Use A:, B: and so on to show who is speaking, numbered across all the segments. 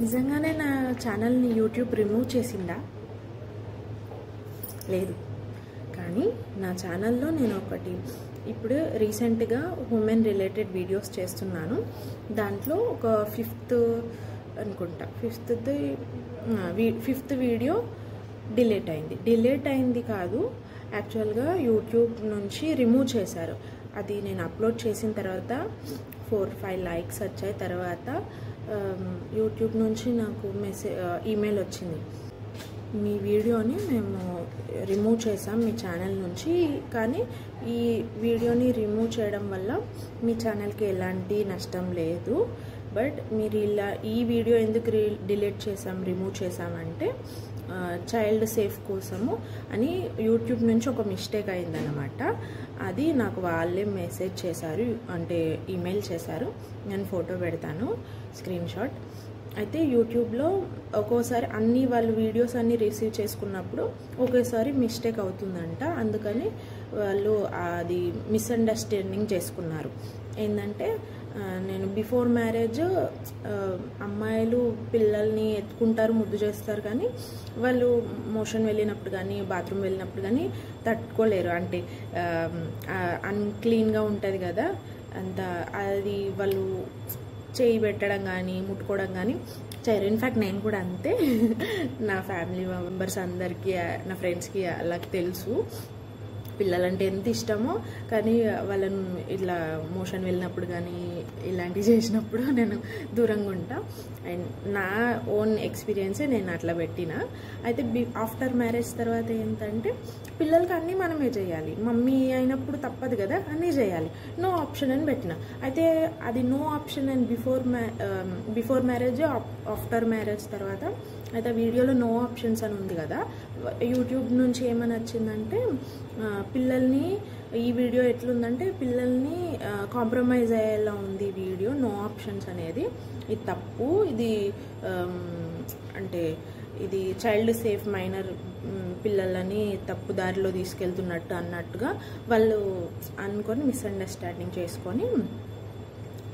A: నిజంగానే నా ఛానల్ని యూట్యూబ్ రిమూవ్ చేసిందా? లేదు. కానీ నా ఛానల్లో నేను ఒకటి ఇప్పుడు రీసెంట్గా ఉమెన్ రిలేటెడ్ వీడియోస్ చేస్తున్నాను. దాంట్లో ఒక ఫిఫ్త్ వీడియో డిలీట్ అయింది కాదు, యాక్చువల్గా యూట్యూబ్ నుంచి రిమూవ్ చేశారు. అది నేను అప్లోడ్ చేసిన తర్వాత 4-5 లైక్స్ వచ్చాయి. తర్వాత యూట్యూబ్ నుంచి నాకు ఈమెయిల్ వచ్చింది, మీ వీడియోని మేము రిమూవ్ చేసాం మీ ఛానల్ నుంచి, కానీ ఈ వీడియోని రిమూవ్ చేయడం వల్ల మీ ఛానల్కి ఎలాంటి నష్టం లేదు. బట్ మీరు ఈ వీడియో ఎందుకు రిమూవ్ చేసామంటే చైల్డ్ సేఫ్ కోసము అని యూట్యూబ్ నుంచి ఒక మిస్టేక్ అయిందనమాట. అది నాకు వాళ్ళే మెసేజ్ చేశారు, అంటే ఈమెయిల్ చేశారు. నేను ఫోటో పెడతాను, స్క్రీన్ షాట్. అయితే యూట్యూబ్లో ఒక్కోసారి వాళ్ళు వీడియోస్ అన్నీ రిసీవ్ చేసుకున్నప్పుడు ఒకేసారి మిస్టేక్ అవుతుందంట. అందుకని వాళ్ళు అది మిస్అండర్స్టాండింగ్ చేసుకున్నారు. ఏంటంటే నేను బిఫోర్ మ్యారేజ్ అమ్మాయిలు పిల్లల్ని ఎత్తుకుంటారు, ముద్దు చేస్తారు, కానీ వాళ్ళు మోషన్ వెళ్ళినప్పుడు కానీ బాత్రూమ్ వెళ్ళినప్పుడు కానీ తట్టుకోలేరు. అంటే అన్క్లీన్గా ఉంటుంది కదా, అది వాళ్ళు చేయి పెట్టడం కానీ ముట్టుకోవడం కానీ చేయరు. ఇన్ఫ్యాక్ట్ నేను కూడా అంతే. నా ఫ్యామిలీ మెంబర్స్ అందరికీ, నా ఫ్రెండ్స్కి అలా తెలుసు పిల్లలంటే ఎంత ఇష్టమో, కానీ వాళ్ళను ఇట్లా మోషన్ వెళ్ళినప్పుడు కానీ ఇలాంటివి చేసినప్పుడు నేను దూరంగా ఉంటా. అండ్ నా ఓన్ ఎక్స్పీరియన్సే నేను అట్లా పెట్టిన. అయితే ఆఫ్టర్ మ్యారేజ్ తర్వాత ఏంటంటే పిల్లలకి అన్నీ మనమే చేయాలి, మమ్మీ అయినప్పుడు తప్పదు కదా, అన్నీ చేయాలి, నో ఆప్షన్ అని పెట్టిన. అయితే అది no option and before marriage after marriage తర్వాత అయితే వీడియోలో నో ఆప్షన్స్ అని ఉంది కదా, యూట్యూబ్ నుంచి ఏమని వచ్చిందంటే పిల్లల్ని ఈ వీడియో ఎట్లుందంటే పిల్లల్ని కాంప్రమైజ్ అయ్యేలా ఉంది వీడియో, నో ఆప్షన్స్ అనేది. ఇది తప్పు, ఇది అంటే ఇది చైల్డ్ సేఫ్ మైనర్ పిల్లలని తప్పు దారిలో తీసుకెళ్తున్నట్టు అన్నట్టుగా వాళ్ళు అనుకొని మిస్అండర్స్టాండింగ్ చేసుకొని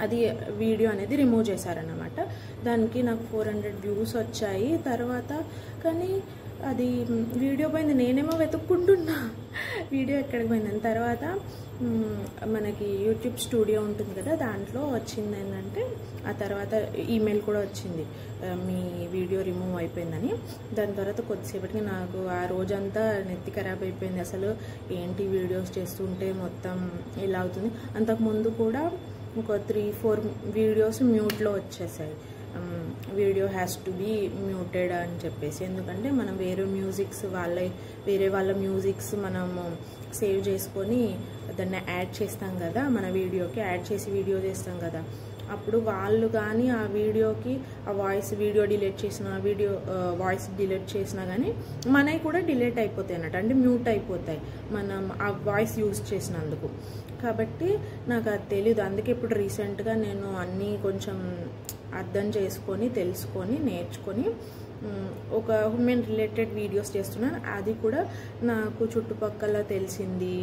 A: అది వీడియో అనేది రిమూవ్ చేశారన్నమాట. దానికి నాకు 400 వ్యూస్ వచ్చాయి తర్వాత. కానీ అది వీడియో పోయింది, నేనేమో వెతుక్కుంటున్నా వీడియో ఎక్కడికి పోయిందని. తర్వాత మనకి యూట్యూబ్ స్టూడియో ఉంటుంది కదా, దాంట్లో వచ్చింది ఏంటంటే ఆ తర్వాత ఈమెయిల్ కూడా వచ్చింది, మీ వీడియో రిమూవ్ అయిపోయిందని. దాని తర్వాత కొద్దిసేపటికి నాకు ఆ రోజంతా నెత్తి ఖరాబ్ అయిపోయింది. అసలు ఏంటి వీడియోస్ చేస్తుంటే మొత్తం ఇలా అవుతుంది. అంతకుముందు కూడా ఒక 3-4 వీడియోస్ మ్యూట్లో వచ్చేసాయి, video has to be muted అని చెప్పేసి. ఎందుకంటే మనం వేరే వాళ్ళ మ్యూజిక్స్ మనము సేవ్ చేసుకొని దాన్ని యాడ్ చేస్తాం కదా, మన వీడియోకి యాడ్ చేసి వీడియో చేస్తాం కదా, అప్పుడు వాళ్ళు కానీ ఆ వీడియోకి ఆ వీడియో డిలీట్ చేసిన వాయిస్ డిలీట్ చేసినా కానీ మనవి కూడా డిలీట్ అయిపోతాయి అన్నట్టు, అంటే మ్యూట్ అయిపోతాయి మనం ఆ వాయిస్ యూజ్ చేసినందుకు. కాబట్టి నాకు అది తెలీదు. అందుకే ఇప్పుడు రీసెంట్గా నేను అన్నీ కొంచెం అర్థం చేసుకొని తెలుసుకొని నేర్చుకొని ఒక ఉమెన్ రిలేటెడ్ వీడియోస్ చేస్తున్నాను. అది కూడా నాకు చుట్టుపక్కల తెలిసింది.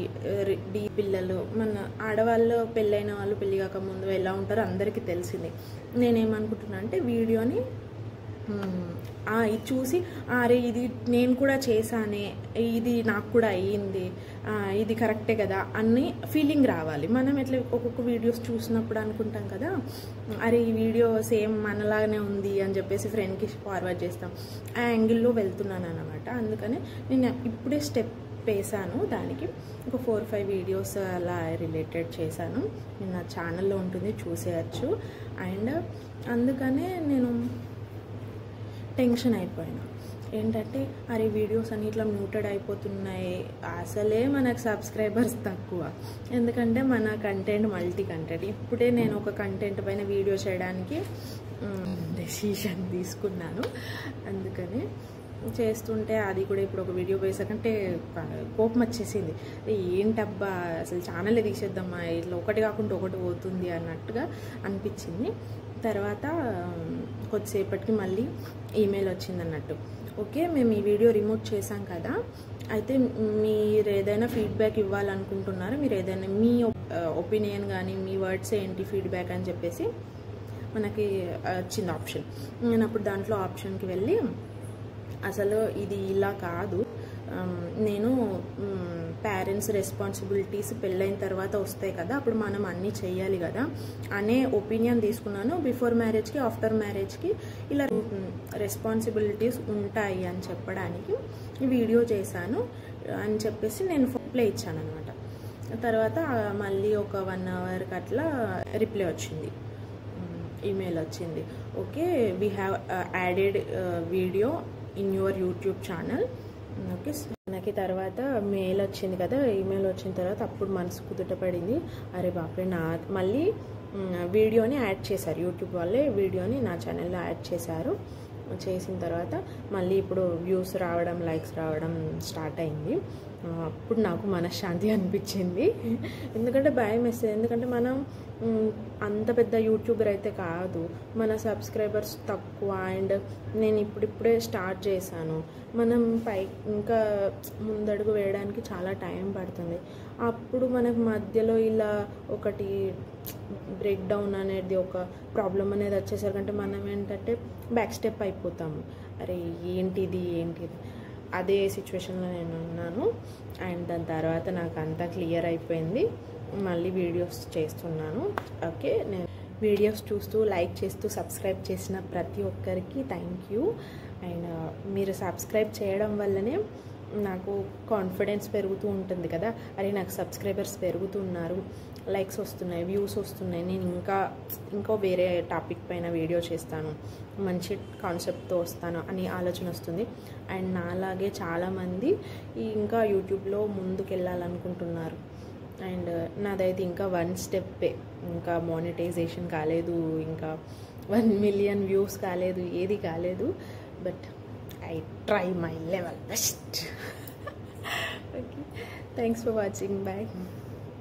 A: పిల్లలు మన ఆడవాళ్ళు పెళ్ళైన వాళ్ళు పెళ్ళి కాకముందు ఎలా ఉంటారో అందరికీ తెలిసింది. నేనేమనుకుంటున్నా అంటే వీడియోని ఇది చూసి అరే ఇది నేను కూడా చేశానే, ఇది నాకు కూడా అయ్యింది, ఇది కరెక్టే కదా అన్ని ఫీలింగ్ రావాలి. మనం ఎట్లా ఒక్కొక్క వీడియోస్ చూసినప్పుడు అనుకుంటాం కదా, అరే ఈ వీడియో సేమ్ మనలాగానే ఉంది అని చెప్పేసి ఫ్రెండ్కి ఫార్వర్డ్ చేస్తాం. ఆ యాంగిల్లో వెళ్తున్నాను అన్నమాట. అందుకని నేను ఇప్పుడే స్టెప్ వేసాను. దానికి ఒక 4-5 వీడియోస్ అలా రిలేటెడ్ చేశాను. నేను నా ఛానల్లో ఉంటుంది, చూసేయచ్చు. అండ్ అందుకనే నేను టెన్షన్ అయిపోయినా. ఏంటంటే అరే వీడియోస్ అన్ని ఇట్లా మ్యూటెడ్ అయిపోతున్నాయి, అసలే మనకు సబ్స్క్రైబర్స్ తక్కువ, ఎందుకంటే మన కంటెంట్ మల్టీ కంటెంట్. ఇప్పుడే నేను ఒక కంటెంట్ పైన వీడియో చేయడానికి డెసిషన్ తీసుకున్నాను. అందుకని చేస్తుంటే అది కూడా ఇప్పుడు ఒక వీడియో వేసాకంటే కోపం వచ్చేసింది. ఏంటబ్బా అసలు ఛానల్ తీసేద్దామా, ఇట్లా ఒకటి కాకుండా ఒకటి పోతుంది అన్నట్టుగా అనిపించింది. తర్వాత కొద్దిసేపటికి మళ్ళీ ఈమెయిల్ వచ్చింది అన్నట్టు, ఓకే మేము ఈ వీడియో రిమూవ్ చేసాం కదా, అయితే మీరు ఏదైనా ఫీడ్బ్యాక్ ఇవ్వాలనుకుంటున్నారా, మీరు ఏదైనా మీ ఒపీనియన్ కానీ మీ వర్డ్స్ ఏంటి ఫీడ్బ్యాక్ అని చెప్పేసి మనకి వచ్చింది ఆప్షన్. నేను అప్పుడు దాంట్లో ఆప్షన్కి వెళ్ళి అసలు ఇది ఇలా కాదు, నేను పేరెంట్స్ రెస్పాన్సిబిలిటీస్ పెళ్ళైన తర్వాత వస్తాయి కదా, అప్పుడు మనం అన్నీ చెయ్యాలి కదా అనే ఒపీనియన్ తీసుకున్నాను. బిఫోర్ మ్యారేజ్కి ఆఫ్టర్ మ్యారేజ్కి ఇలా రెస్పాన్సిబిలిటీస్ ఉంటాయి అని చెప్పడానికి వీడియో చేశాను అని చెప్పేసి నేను ప్లే ఇచ్చాను అనమాట. తర్వాత మళ్ళీ ఒక 1 అవర్కి అట్లా రిప్లై వచ్చింది, ఈమెయిల్ వచ్చింది. Okay, we have added video in your YouTube channel. Okay, నాకు తర్వాత మెయిల్ వచ్చింది కదా, ఈమెయిల్ వచ్చిన తర్వాత అప్పుడు మనసు కుదుట పడింది. అరే బాపే, మళ్ళీ వీడియోని యాడ్ చేశారు, యూట్యూబ్ వాళ్ళే వీడియోని నా ఛానల్లో యాడ్ చేశారు. చేసిన తర్వాత మళ్ళీ ఇప్పుడు వ్యూస్ రావడం, లైక్స్ రావడం స్టార్ట్ అయింది. అప్పుడు నాకు మనశ్శాంతి అనిపించింది. ఎందుకంటే భయం వేస్తుంది, ఎందుకంటే మనం అంత పెద్ద యూట్యూబర్ అయితే కాదు, మన సబ్స్క్రైబర్స్ తక్కువ, అండ్ నేను ఇప్పుడిప్పుడే స్టార్ట్ చేశాను. మనం ఇంకా ముందడుగు వేయడానికి చాలా టైం పడుతుంది. అప్పుడు మనకు మధ్యలో ఇలా ఒకటి బ్రేక్ డౌన్ అనేది, ఒక ప్రాబ్లం అనేది వచ్చేసరికంటే మనం ఏంటంటే బ్యాక్ స్టెప్ అయిపోతాము. అరే ఏంటిది అదే సిచ్యువేషన్లో నేను ఉన్నాను. అండ్ దాని తర్వాత నాకు అంతా క్లియర్ అయిపోయింది. మళ్ళీ వీడియోస్ చేస్తున్నాను. ఓకే, నేను వీడియోస్ చూస్తూ లైక్ చేస్తూ సబ్స్క్రైబ్ చేసిన ప్రతి ఒక్కరికి థ్యాంక్ యూ. అండ్ మీరు సబ్స్క్రైబ్ చేయడం వల్లనే నాకు కాన్ఫిడెన్స్ పెరుగుతూ ఉంటుంది కదా, అరే నాకు సబ్స్క్రైబర్స్ పెరుగుతున్నారు, లైక్స్ వస్తున్నాయి, వ్యూస్ వస్తున్నాయి, నేను ఇంకా వేరే టాపిక్ పైన వీడియో చేస్తాను, మంచి కాన్సెప్ట్తో వస్తాను అని ఆలోచన వస్తుంది. అండ్ నాలాగే చాలామంది ఇంకా యూట్యూబ్లో ముందుకు వెళ్ళాలనుకుంటున్నారు. అండ్ నాదైతే ఇంకా 1 స్టెప్పే, ఇంకా మానిటైజేషన్ కాలేదు, ఇంకా 1 మిలియన్ వ్యూస్ కాలేదు, ఏది కాలేదు. But I try my level best. Okay, thanks for watching. Bye.